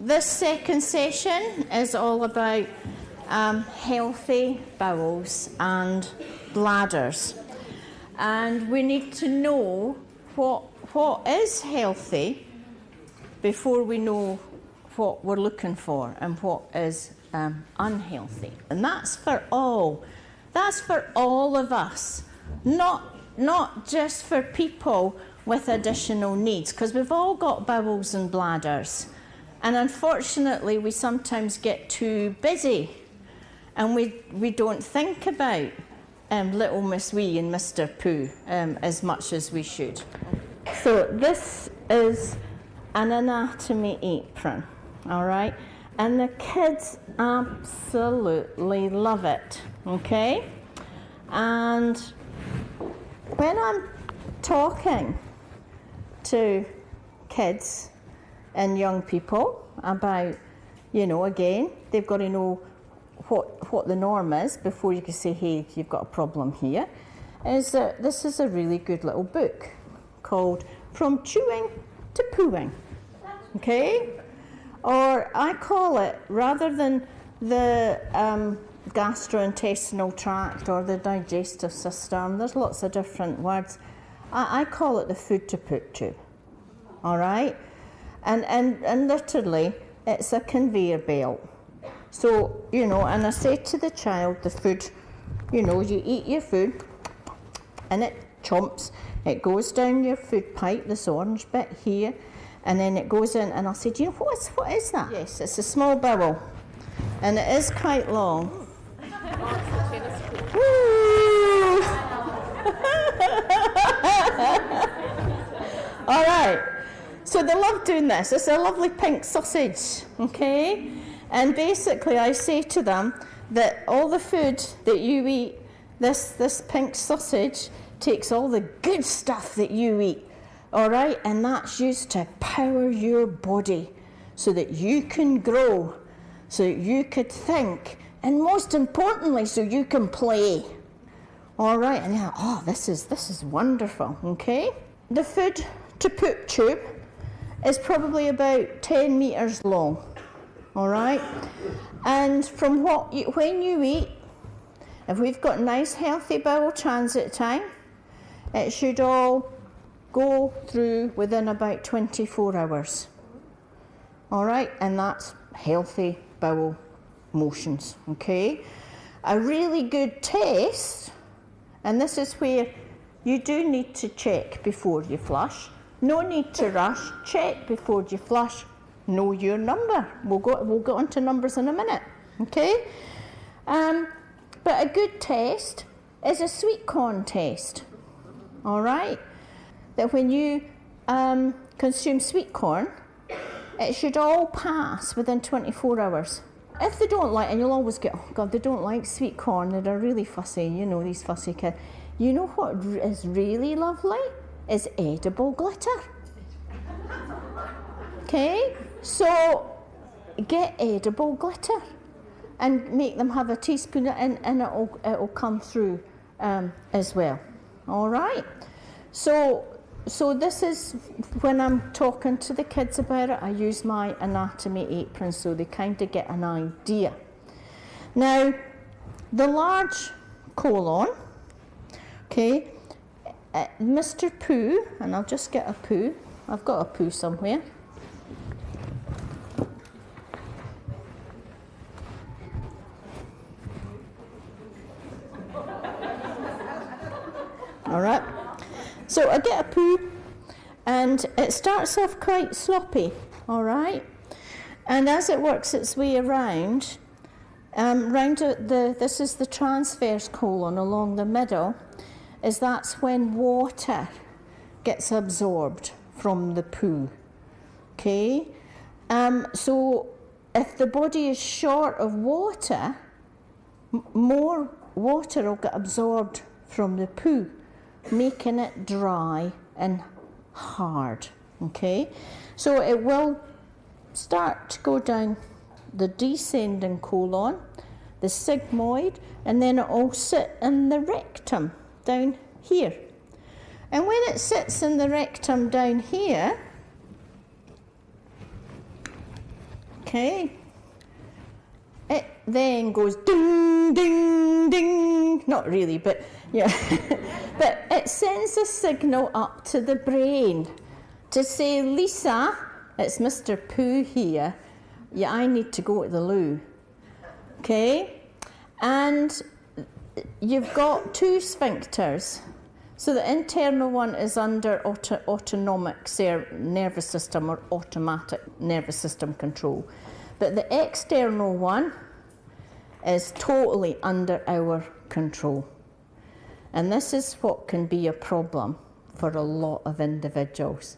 This second session is all about healthy bowels and bladders. And we need to know what is healthy before we know what we're looking for and what is unhealthy. And that's for all. That's for all of us, not just for people with additional needs, because we've all got bowels and bladders. And unfortunately, we sometimes get too busy and we don't think about little Miss Wee and Mr. Pooh as much as we should. So this is an anatomy apron, all right? And the kids absolutely love it, okay? And when I'm talking to kids and young people about, again, they've got to know what the norm is before you can say, hey, you've got a problem here, is that this is a really good little book called From Chewing to Pooing, okay? Or I call it, rather than the gastrointestinal tract or the digestive system, there's lots of different words, I call it the food to poop tube, all right? And literally, it's a conveyor belt. So, and I say to the child, the food, you eat your food, and it chomps. It goes down your food pipe, this orange bit here, and then it goes in, and I'll say, do you know what is that? Yes, it's a small bowel, and it is quite long. Woo! All right. So they love doing this. It's a lovely pink sausage, okay? And basically I say to them that all the food that you eat, this pink sausage takes all the good stuff that you eat, all right? And that's used to power your body so that you can grow, so that you could think, and most importantly, so you can play, all right? And you're like, oh, this is wonderful, okay? The food to poop tube is probably about 10 metres long, all right? And from when you eat, if we've got nice healthy bowel transit time, it should all go through within about 24 hours, all right? And that's healthy bowel motions, okay? A really good test, and this is where you do need to check before you flush. No need to rush. Check before you flush. Know your number. We'll go on to numbers in a minute, okay? But a good test is a sweet corn test, all right? That when you consume sweet corn, it should all pass within 24 hours. If they don't like, and you'll always get, oh God, they don't like sweet corn, they're really fussy, these fussy kids. You know what is really lovely? Is edible glitter. Okay, so get edible glitter and make them have a teaspoon, and it'll come through as well. All right. So this is when I'm talking to the kids about it. I use my anatomy apron so they kind of get an idea. Now, the large colon. Okay. Mr. Pooh, and I'll just get a poo. I've got a poo somewhere. All right. So I get a poo, and it starts off quite sloppy, all right? And as it works its way around, this is the transverse colon along the middle, that's when water gets absorbed from the poo, okay? So if the body is short of water, more water will get absorbed from the poo, making it dry and hard, okay? So it will start to go down the descending colon, the sigmoid, and then it will sit in the rectum down here. And when it sits in the rectum down here, Okay. It then goes ding, ding, ding. Not really, but yeah. But it sends a signal up to the brain to say, Lisa, it's Mr. Pooh here. Yeah, I need to go to the loo. Okay? And you've got two sphincters. So the internal one is under autonomic nervous system or automatic nervous system control. But the external one is totally under our control. And this is what can be a problem for a lot of individuals,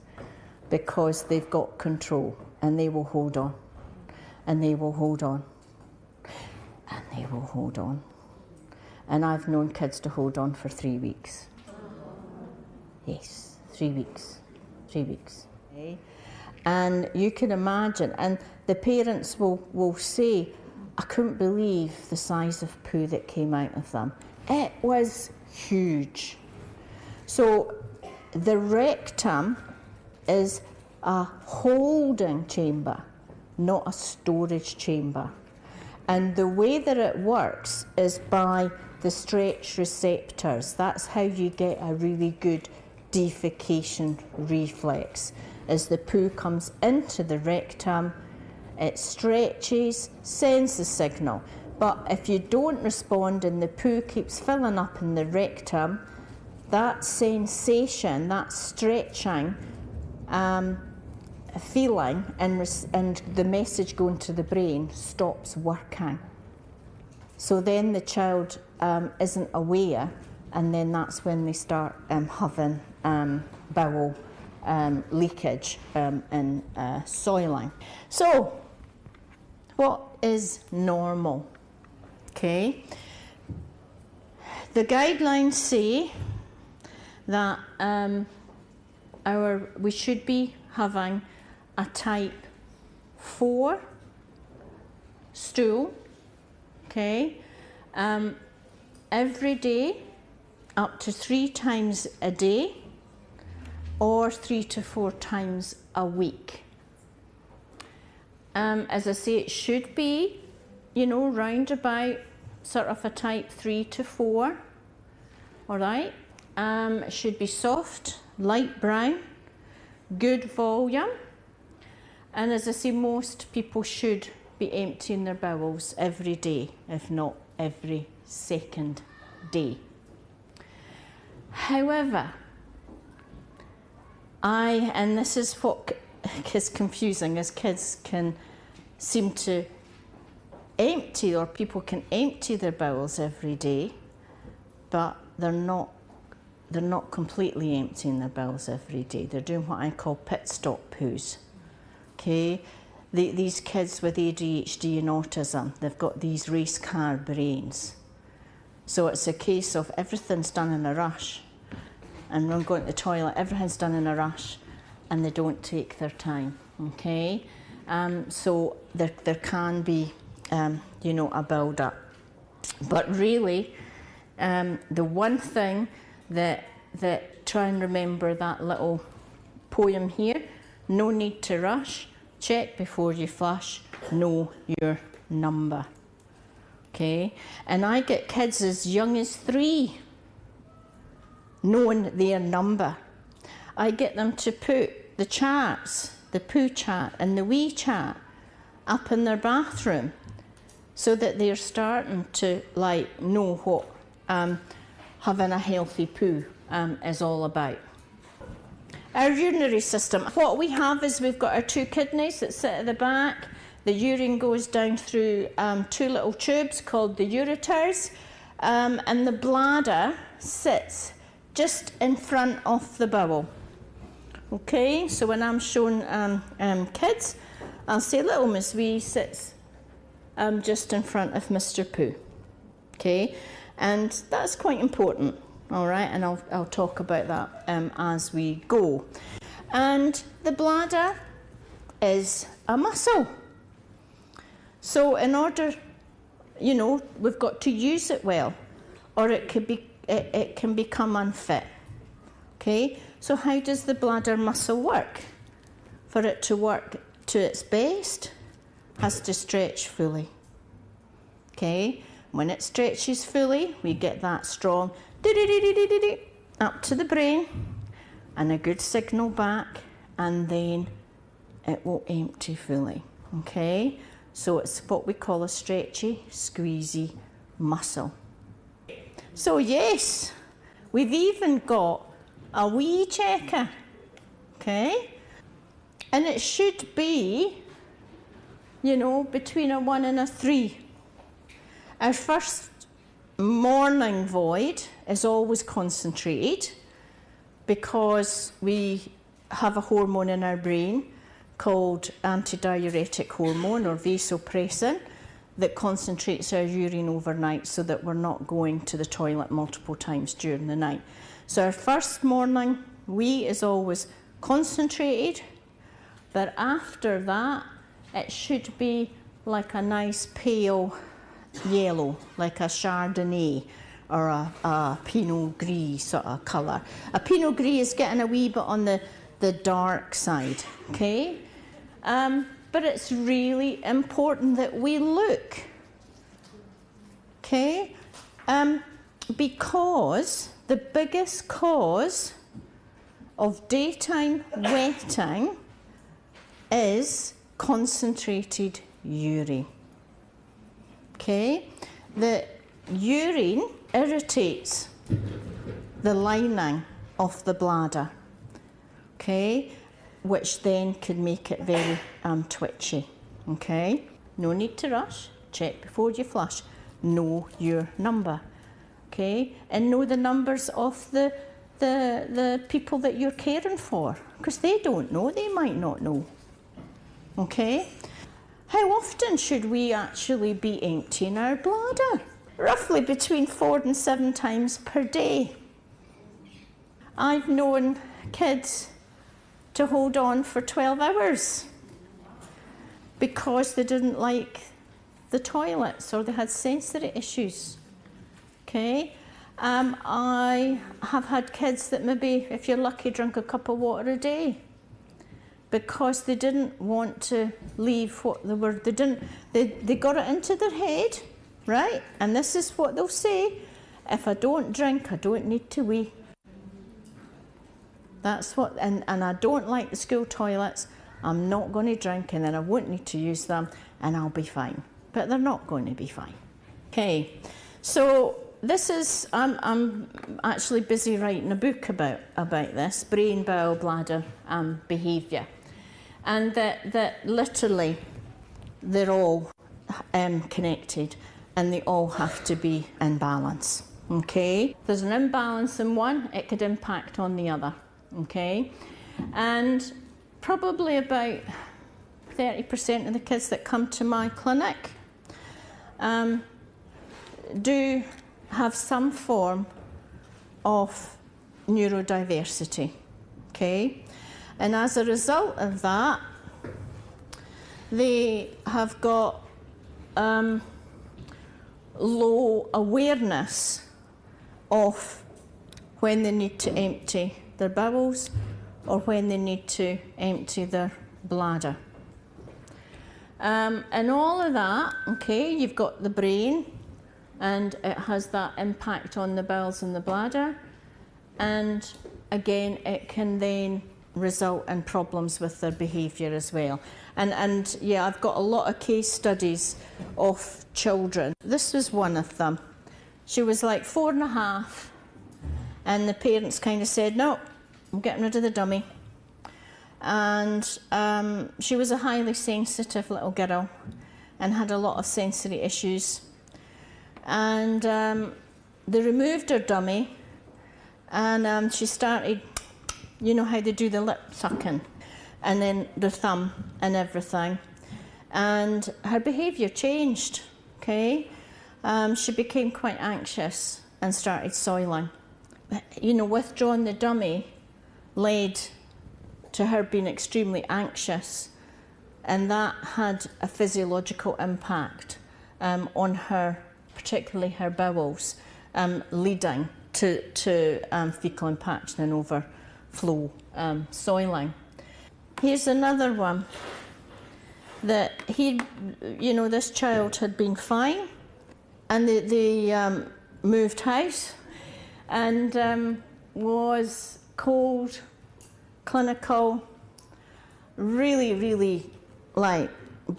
because they've got control and they will hold on, and they will hold on, and they will hold on. And I've known kids to hold on for 3 weeks. Yes, 3 weeks. 3 weeks. Okay. And you can imagine, and the parents will say, I couldn't believe the size of poo that came out of them. It was huge. So the rectum is a holding chamber, not a storage chamber. And the way that it works is by the stretch receptors. That's how you get a really good defecation reflex. As the poo comes into the rectum, it stretches, sends the signal. But if you don't respond and the poo keeps filling up in the rectum, that sensation, that stretching feeling and the message going to the brain stops working. So then the child isn't aware, and then that's when they start having bowel leakage and soiling. So what is normal? Okay, the guidelines say that we should be having a type 4 stool, okay, every day, up to 3 times a day, or 3 to 4 times a week. As I say, it should be, round about sort of a type 3 to 4, all right? It should be soft, light brown, good volume, and as I say, most people should be emptying their bowels every day, if not every second day. However, and this is what is confusing, as kids can seem to empty, or people can empty their bowels every day, but they're not completely emptying their bowels every day. They're doing what I call pit stop poos. Okay, these kids with ADHD and autism, they've got these race car brains. So it's a case of everything's done in a rush, and when going to the toilet, everything's done in a rush, and they don't take their time. Okay, so there can be a build up, but really, the one thing that try and remember that little poem here: no need to rush, check before you flush, know your number. Okay, and I get kids as young as 3 knowing their number. I get them to put the charts, the poo chart and the wee chart, up in their bathroom, so that they're starting to know what having a healthy poo is all about. Our urinary system, what we have is we've got our 2 kidneys that sit at the back. The urine goes down through 2 little tubes called the ureters, and the bladder sits just in front of the bowel. Okay, so when I'm showing kids, I'll say little Miss Wee sits just in front of Mr. Pooh. Okay, and that's quite important. All right, and I'll talk about that as we go. And the bladder is a muscle. So in order, we've got to use it well, or it can become unfit. Okay, so how does the bladder muscle work? For it to work to its best, has to stretch fully. Okay, when it stretches fully, we get that strong up to the brain and a good signal back, and then it will empty fully. Okay, so it's what we call a stretchy, squeezy muscle. So yes, we've even got a wee checker. Okay, and it should be, you know, between a 1 and a 3. Our first morning void is always concentrated because we have a hormone in our brain called antidiuretic hormone, or vasopressin, that concentrates our urine overnight so that we're not going to the toilet multiple times during the night. So our first morning wee is always concentrated, but after that it should be like a nice pale yellow, like a Chardonnay or a Pinot Gris sort of colour. A Pinot Gris is getting a wee bit on the dark side, okay? But it's really important that we look, okay? Because the biggest cause of daytime wetting is concentrated urine. Okay, the urine irritates the lining of the bladder, okay, which then can make it very twitchy. Okay, no need to rush. Check before you flush. Know your number, okay, and know the numbers of the people that you're caring for, because they don't know. They might not know. Okay. How often should we actually be emptying our bladder? Roughly between 4 and 7 times per day. I've known kids to hold on for 12 hours because they didn't like the toilets or they had sensory issues. Okay? I have had kids that maybe, if you're lucky, drink a cup of water a day, because they didn't want to leave what they were, they got it into their head, right? And this is what they'll say: if I don't drink, I don't need to wee. That's what, and I don't like the school toilets, I'm not going to drink, and then I won't need to use them, and I'll be fine. But they're not going to be fine. Okay, so this is, I'm actually busy writing a book about this, brain, bowel, bladder, behaviour. And that literally they're all connected, and they all have to be in balance. Okay, if there's an imbalance in one, it could impact on the other. Okay, and probably about 30% of the kids that come to my clinic do have some form of neurodiversity. Okay. And as a result of that, they have got low awareness of when they need to empty their bowels or when they need to empty their bladder. And all of that, okay, you've got the brain, and it has that impact on the bowels and the bladder. And again, it can then result in problems with their behaviour as well. And yeah, I've got a lot of case studies of children. This was one of them. She was like 4.5, and the parents kind of said, no, I'm getting rid of the dummy. And she was a highly sensitive little girl and had a lot of sensory issues. And they removed her dummy, and she started, you know how they do the lip sucking, and then the thumb and everything. And her behaviour changed, okay? She became quite anxious and started soiling. You know, withdrawing the dummy led to her being extremely anxious, and that had a physiological impact on her, particularly her bowels, leading to fecal impaction and overflow soiling. Here's another one. that he, this child had been fine, and they moved house, and was cold, clinical, really, really like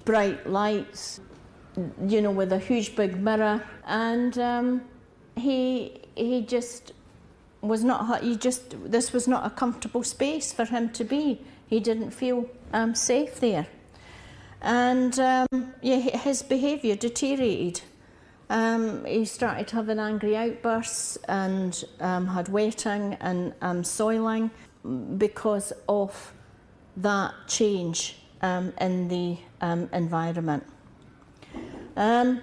bright lights, with a huge big mirror, and he just was not. This was not a comfortable space for him to be. He didn't feel safe there, and his behaviour deteriorated. He started having angry outbursts and had wetting and soiling because of that change in the environment. And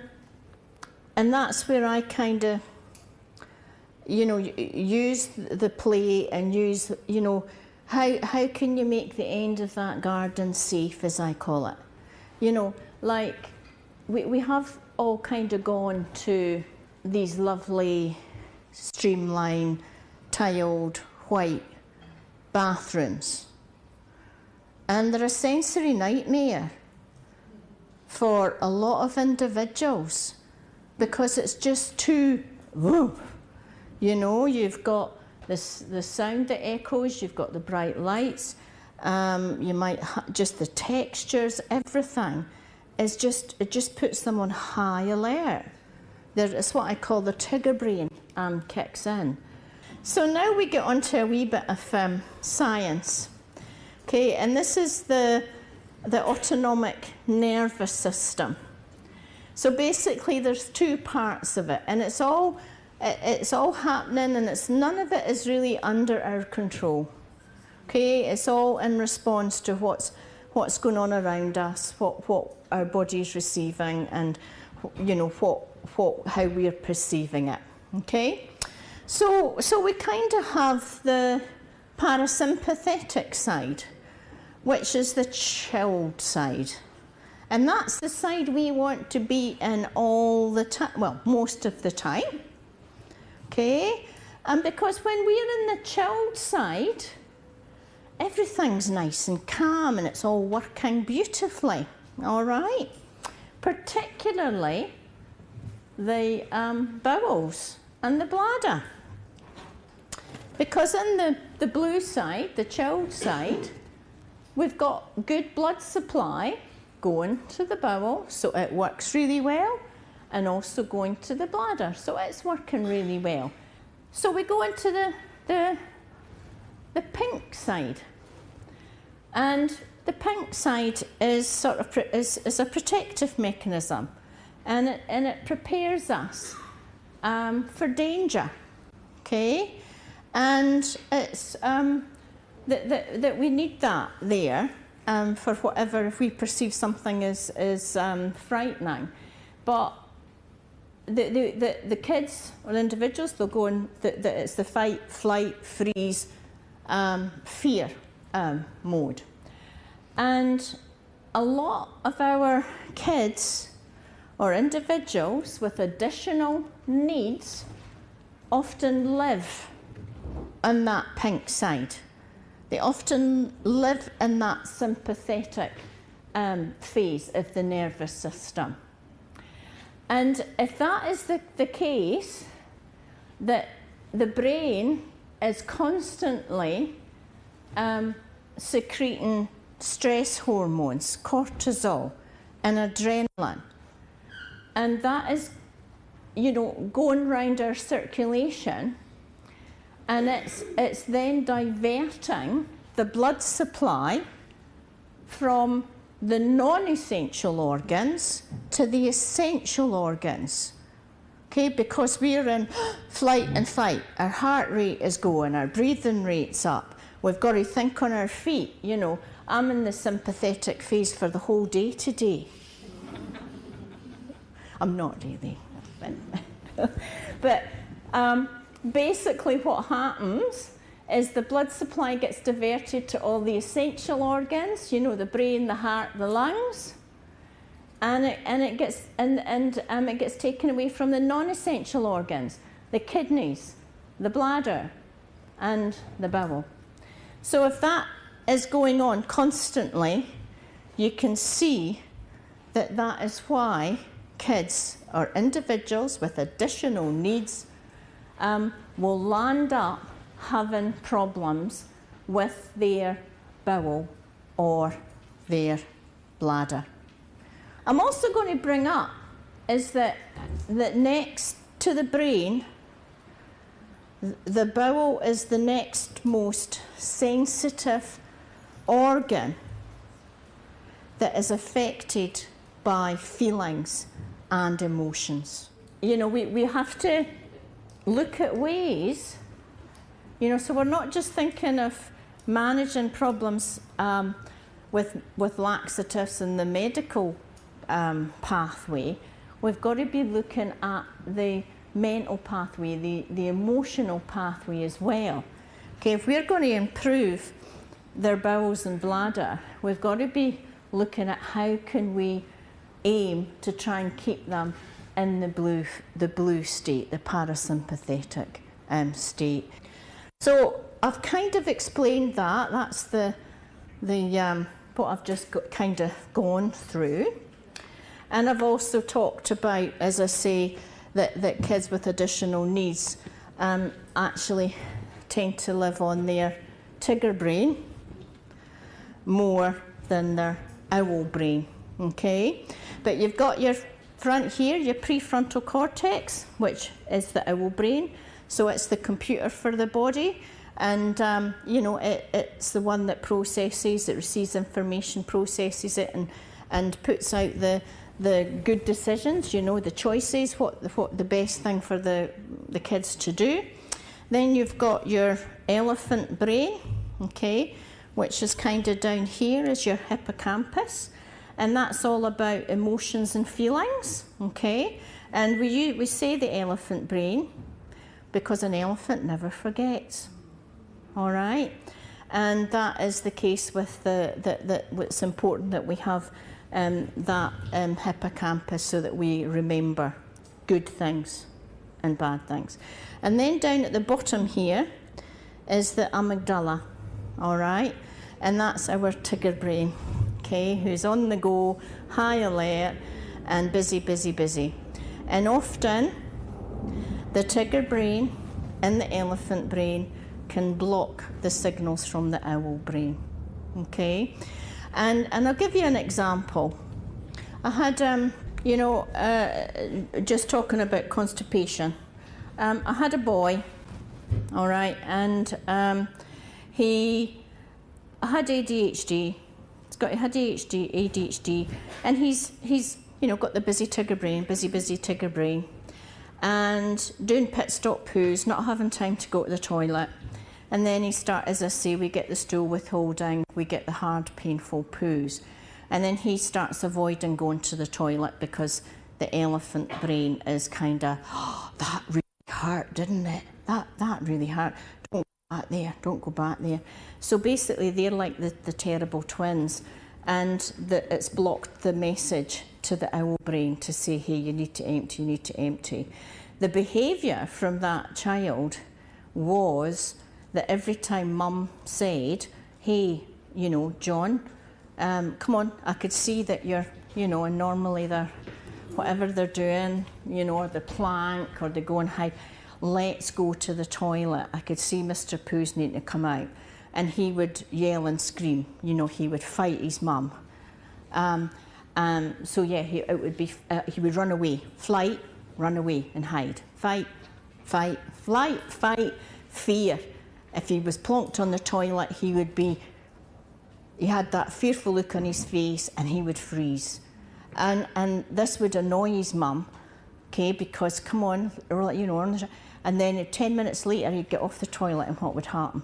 that's where I kind of, use the play and use, how can you make the end of that garden safe, as I call it? Like we have all kind of gone to these lovely streamlined, tiled, white bathrooms, and they're a sensory nightmare for a lot of individuals because it's just too, you've got the sound that echoes, you've got the bright lights, you might just the textures, everything is it just puts them on high alert. It's what I call the trigger brain kicks in. So now we get on to a wee bit of science. Okay, and this is the autonomic nervous system. So basically there's two parts of it, and it's all happening, and none of it is really under our control. Okay, it's all in response to what's going on around us, what our body's receiving, and how we're perceiving it. Okay, so we kind of have the parasympathetic side, which is the chilled side. And that's the side we want to be in all the time, well, most of the time. Okay? And because when we're in the chilled side, everything's nice and calm and it's all working beautifully, all right? Particularly the bowels and the bladder. Because in the blue side, the chilled side, we've got good blood supply going to the bowel, so it works really well, and also going to the bladder, so it's working really well. So we go into the pink side, and the pink side is sort of is a protective mechanism, and it prepares us for danger. Okay, and it's that we need that there for whatever, if we perceive something as frightening. But the kids or individuals, they'll go in, it's the fight, flight, freeze, fear mode. And a lot of our kids or individuals with additional needs often live on that pink side. They often live in that sympathetic phase of the nervous system. And if that is the case, that the brain is constantly secreting stress hormones, cortisol and adrenaline, and that is, going round our circulation, and it's then diverting the blood supply from the non-essential organs to the essential organs. Okay, because we're in flight and fight, our heart rate is going, our breathing rate's up, we've got to think on our feet. I'm in the sympathetic phase for the whole day today. I'm not really, but basically what happens is the blood supply gets diverted to all the essential organs, the brain, the heart, the lungs, and it gets taken away from the non-essential organs, the kidneys, the bladder, and the bowel. So if that is going on constantly, you can see that that is why kids or individuals with additional needs will land up having problems with their bowel or their bladder. I'm also going to bring up is that next to the brain, the bowel is the next most sensitive organ that is affected by feelings and emotions. You know, we have to look at ways, you know, so we're not just thinking of managing problems with laxatives in the medical pathway. We've got to be looking at the mental pathway, the emotional pathway as well. Okay, if we're going to improve their bowels and bladder, we've got to be looking at how can we aim to try and keep them in the blue state, the parasympathetic state. So I've kind of explained that. That's the what I've just kind of gone through. And I've also talked about, as I say, that kids with additional needs actually tend to live on their tiger brain more than their owl brain, okay? But you've got your front here, your prefrontal cortex, which is the owl brain, so it's the computer for the body, and you know, it's the one that processes, it receives information, processes it, and puts out the good decisions, you know, the choices, what the best thing for the kids to do. Then you've got your elephant brain, okay, which is kind of down here is your hippocampus, and that's all about emotions and feelings, okay. And we say the elephant brain because an elephant never forgets, all right. And that is the case with it's important that we have that hippocampus so that we remember good things and bad things. And then down at the bottom here is the amygdala, all right, and that's our tiger brain, okay, who's on the go, high alert, and busy. And often the tiger brain and the elephant brain can block the signals from the owl brain, okay. And I'll give you an example. I had, you know, just talking about constipation. I had a boy, all right, and he had ADHD. He had ADHD, and he's you know, got the busy tiger brain, busy tiger brain, and doing pit stop poos, not having time to go to the toilet. And then as I say, we get the stool withholding, we get the hard, painful poos. And then he starts avoiding going to the toilet because the elephant brain is kind of, oh, that really hurt, didn't it? That really hurt. Don't go back there. So basically, they're like the terrible twins. And it's blocked the message to the owl brain to say, hey, you need to empty. The behaviour from that child was that every time mum said, hey, you know, John, come on, I could see that you're, you know, and normally they're, whatever they're doing, you know, or the plank, or they go and hide, let's go to the toilet. I could see Mr. Pooh's needing to come out. And he would yell and scream, you know, he would fight his mum. So yeah, he would run away, flight, run away and hide. Fight, flight, fight, fear. If he was plonked on the toilet, he had that fearful look on his face and he would freeze. And this would annoy his mum, okay, because come on, you know, and then 10 minutes later he'd get off the toilet and what would happen?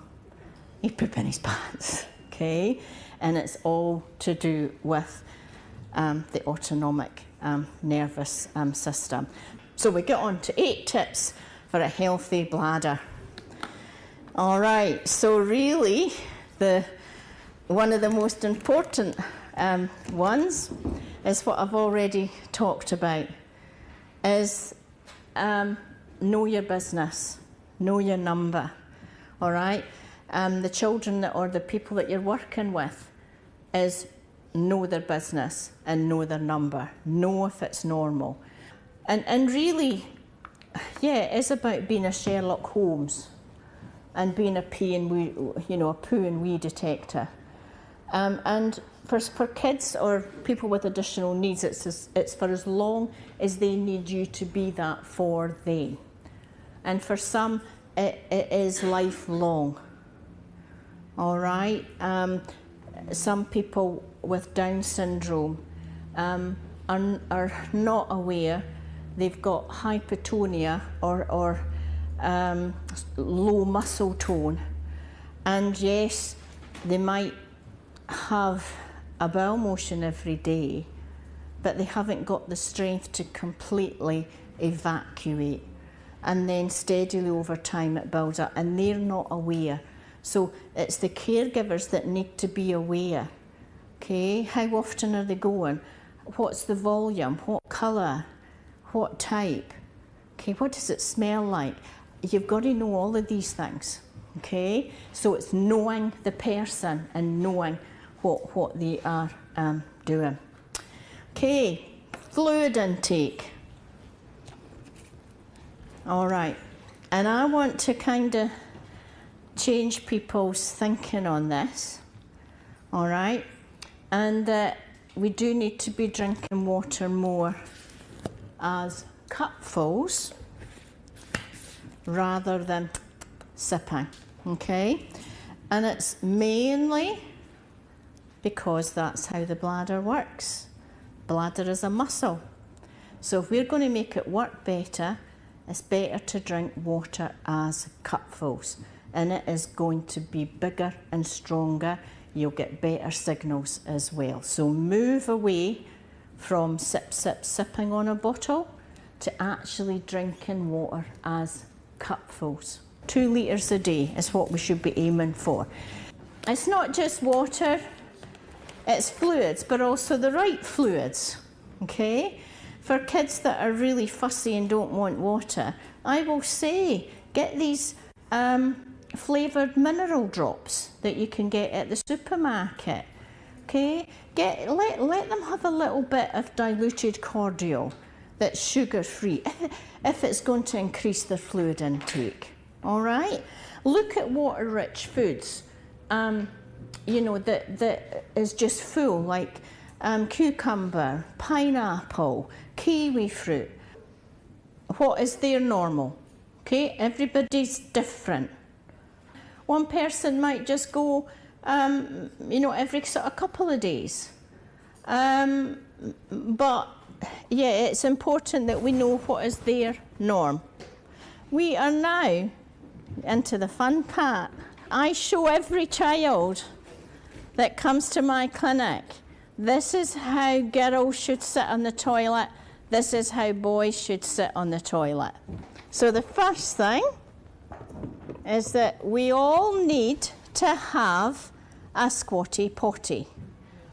He'd poop in his pants, okay? And it's all to do with the autonomic nervous system. So we get on to 8 tips for a healthy bladder. All right, so really, one of the most important ones is what I've already talked about, is know your business, know your number, all right? The children or the people that you're working with is know their business and know their number, know if it's normal. And really, yeah, it is about being a Sherlock Holmes and being a poo and wee detector. And for kids or people with additional needs, it's for as long as they need you to be that for them. And for some, it is lifelong. All right. Some people with Down syndrome are not aware they've got hypotonia or low muscle tone. And yes, they might have a bowel motion every day, but they haven't got the strength to completely evacuate. And then steadily over time it builds up, and they're not aware. So it's the caregivers that need to be aware. Okay, how often are they going? What's the volume? What colour? What type? Okay, what does it smell like? You've got to know all of these things. Okay, so it's knowing the person and knowing what they are doing. Okay, fluid intake. All right, and I want to kind of change people's thinking on this. All right, and we do need to be drinking water more as cupfuls rather than sipping. Okay, and it's mainly because that's how the bladder works. Bladder is a muscle. So if we're going to make it work better, it's better to drink water as cupfuls. And it is going to be bigger and stronger. You'll get better signals as well. So move away from sipping on a bottle to actually drinking water as cupfuls. 2 litres a day is what we should be aiming for. It's not just water, it's fluids, but also the right fluids, okay? For kids that are really fussy and don't want water, I will say, get these flavoured mineral drops that you can get at the supermarket, okay? Let them have a little bit of diluted cordial that's sugar-free, if it's going to increase their fluid intake, all right? Look at water-rich foods, that is just full, like cucumber, pineapple, kiwi fruit. What is their normal? Okay, everybody's different. One person might just go, every sort of couple of days. But yeah, it's important that we know what is their norm. We are now into the fun part. I show every child that comes to my clinic, this is how girls should sit on the toilet, this is how boys should sit on the toilet. So the first thing is that we all need to have a squatty potty,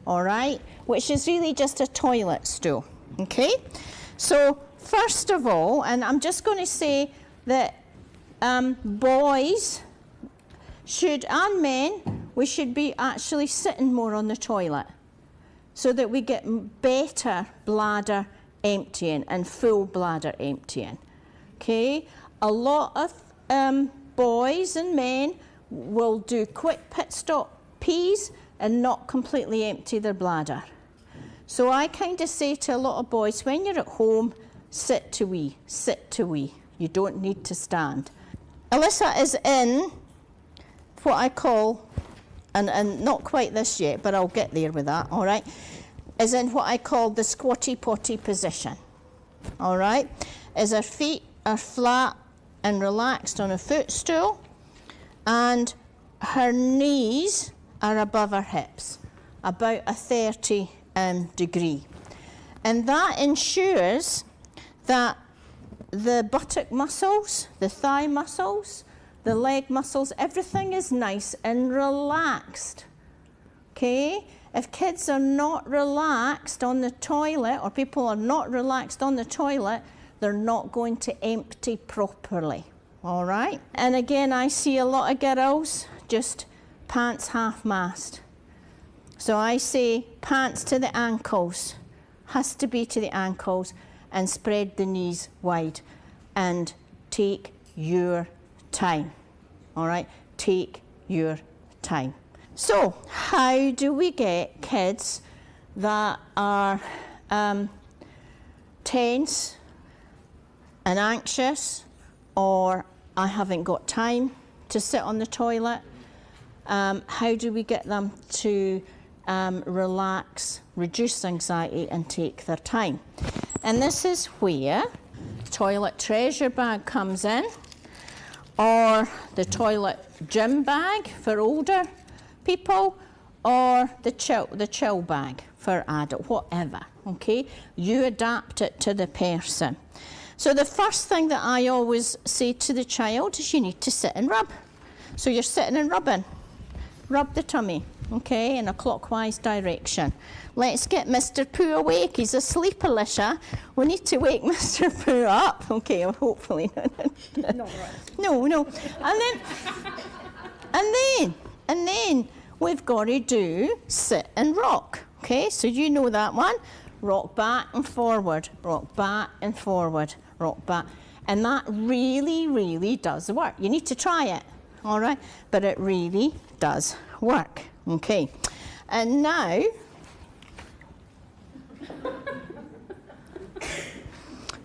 all right, which is really just a toilet stool, okay? So first of all, and I'm just going to say that boys should, and men, we should be actually sitting more on the toilet so that we get better bladder emptying and full bladder emptying, okay? A lot of boys and men will do quick pit stop pees and not completely empty their bladder. So I kind of say to a lot of boys, when you're at home, sit to wee, sit to wee. You don't need to stand. Alyssa is in what I call, and not quite this yet, but I'll get there with that, all right, is in what I call the squatty potty position, all right? As her feet are flat and relaxed on a footstool, and her knees are above her hips, about a 30 degree. And that ensures that the buttock muscles, the thigh muscles, the leg muscles, everything is nice and relaxed, okay? If kids are not relaxed on the toilet, or people are not relaxed on the toilet, they're not going to empty properly, all right? And again, I see a lot of girls just pants half-mast. So I say pants to the ankles, has to be to the ankles, and spread the knees wide and take your time. All right, take your time. So how do we get kids that are tense and anxious, or I haven't got time to sit on the toilet? How do we get them to relax, reduce anxiety and take their time? And this is where toilet treasure bag comes in, or the toilet gym bag for older people, or the chill bag for adult, whatever, okay? You adapt it to the person. So the first thing that I always say to the child is you need to sit and rub. So you're sitting and rubbing. Rub the tummy, okay, in a clockwise direction. Let's get Mr. Pooh awake. He's asleep, Alicia. We need to wake Mr. Pooh up. Okay, hopefully. Not right. No. And then we've got to do sit and rock. Okay, so you know that one. Rock back and forward, rock back and forward, rock back. And that really, really does work. You need to try it, all right? But it really does work. Okay, and now,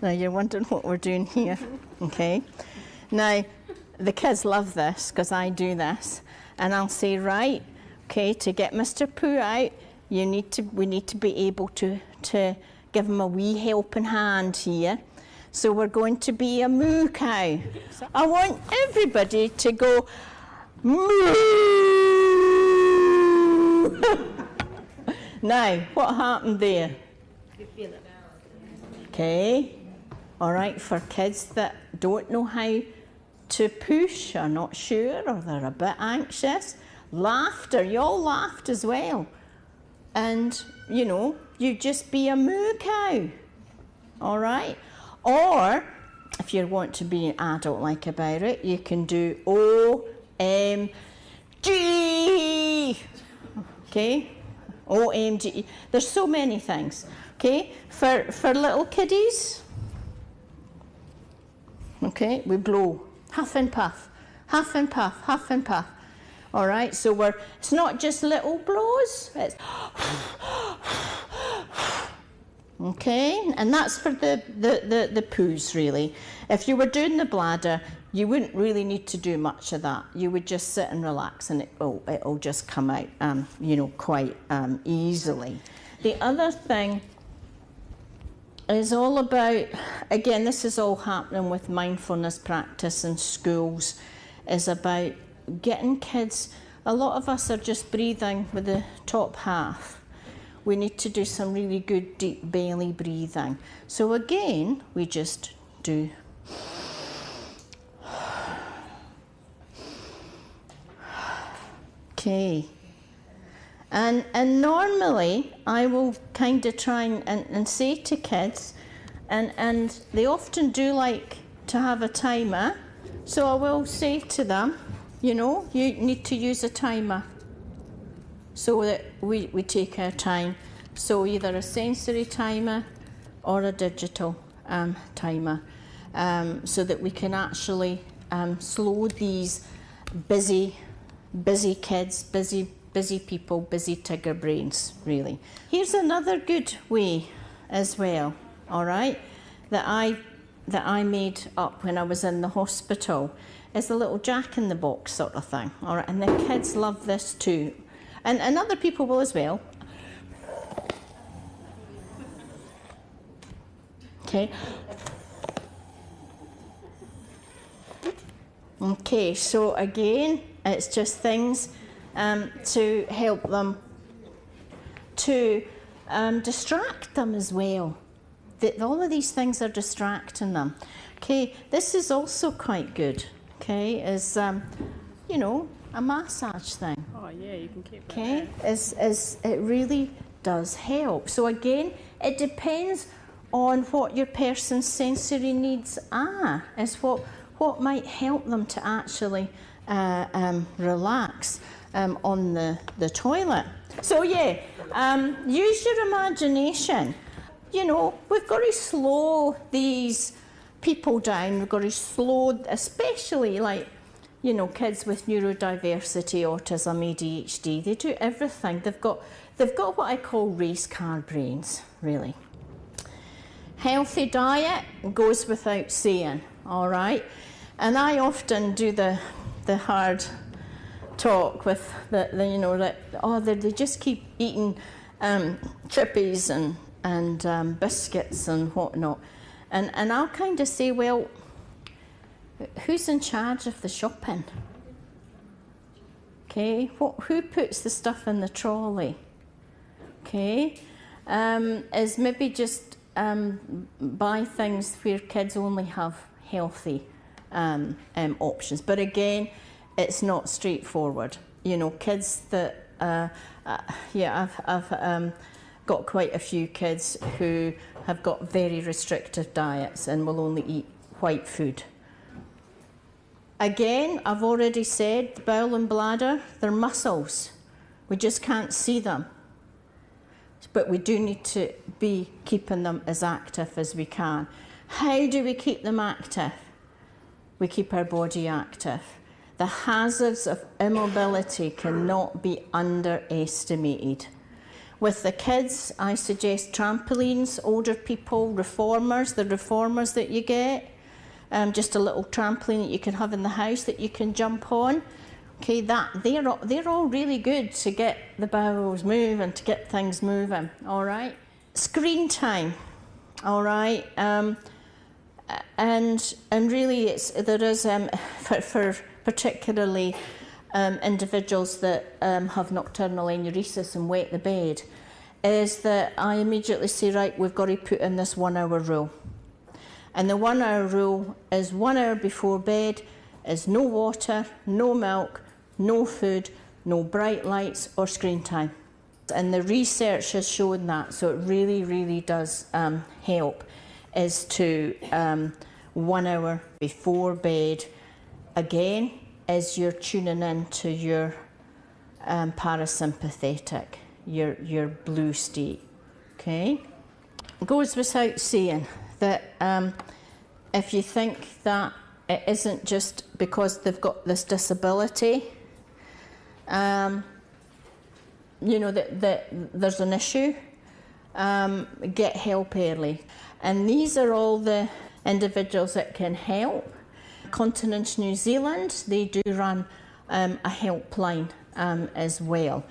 you're wondering what we're doing here, okay? Now, the kids love this because I do this, and I'll say, right, okay, to get Mr. Pooh out, we need to be able to give him a wee helping hand here. So we're going to be a moo cow. I want everybody to go moo. Now, what happened there? You feel it. Okay, all right, for kids that don't know how to push, are not sure, or they're a bit anxious, laughter, you all laughed as well. And, you know, you just be a moo cow, all right? Or, if you want to be adult-like about it, you can do OMG, okay? OMG. There's so many things, okay? For little kiddies, okay, we blow, huff and puff, huff and puff, huff and puff. All right, so it's not just little blows, it's okay, and that's for the poos really. If you were doing the bladder, you wouldn't really need to do much of that. You would just sit and relax, and it'll just come out, you know, quite easily. The other thing is all about, again, this is all happening with mindfulness practice in schools, is about getting kids. A lot of us are just breathing with the top half. We need to do some really good deep belly breathing. So again, we just do okay. And normally I will kind of try and say to kids, and they often do like to have a timer, so I will say to them, you know, you need to use a timer so that we take our time. So either a sensory timer or a digital timer, so that we can actually slow these busy kids, busy people, busy Tigger brains, really. Here's another good way as well, all right, that I made up when I was in the hospital, is a little jack-in-the-box sort of thing, all right, and the kids love this too, and other people will as well. Okay. Okay, so again, it's just things to help them to distract them as well. All of these things are distracting them. Okay, this is also quite good. Okay, is you know, a massage thing. Oh yeah, you can keep that. Okay, is it really does help. So again, it depends on what your person's sensory needs are. Is what might help them to actually relax. on the toilet. So yeah, use your imagination. You know, we've got to slow these people down. We've got to slow, especially like, you know, kids with neurodiversity, autism, ADHD. They do everything. They've got what I call race car brains, really. Healthy diet goes without saying, all right? And I often do the hard talk with you know, that, oh, they just keep eating chippies and biscuits and whatnot. And I'll kind of say, well, who's in charge of the shopping? Okay, who puts the stuff in the trolley? Okay, is maybe just buy things where kids only have healthy options. But again, it's not straightforward. You know, kids that, yeah, I've got quite a few kids who have got very restrictive diets and will only eat white food. Again, I've already said the bowel and bladder, they're muscles. We just can't see them. But we do need to be keeping them as active as we can. How do we keep them active? We keep our body active. The hazards of immobility cannot be underestimated. With the kids, I suggest trampolines, older people, reformers, the reformers that you get. Just a little trampoline that you can have in the house that you can jump on. Okay, they're all really good to get the bowels moving, to get things moving, all right? Screen time, all right? And really there is, for particularly individuals that have nocturnal enuresis and wet the bed, is that I immediately say, right, we've got to put in this 1 hour rule. And the 1 hour rule is 1 hour before bed is no water, no milk, no food, no bright lights or screen time. And the research has shown that, so it really, really does help, is to 1 hour before bed, again, as you're tuning into your parasympathetic, your blue state, okay? It goes without saying that if you think that it isn't just because they've got this disability, you know, that there's an issue, get help early. And these are all the individuals that can help. Continence New Zealand, they do run a helpline as well,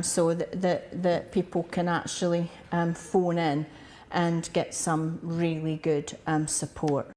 so that people can actually phone in and get some really good support.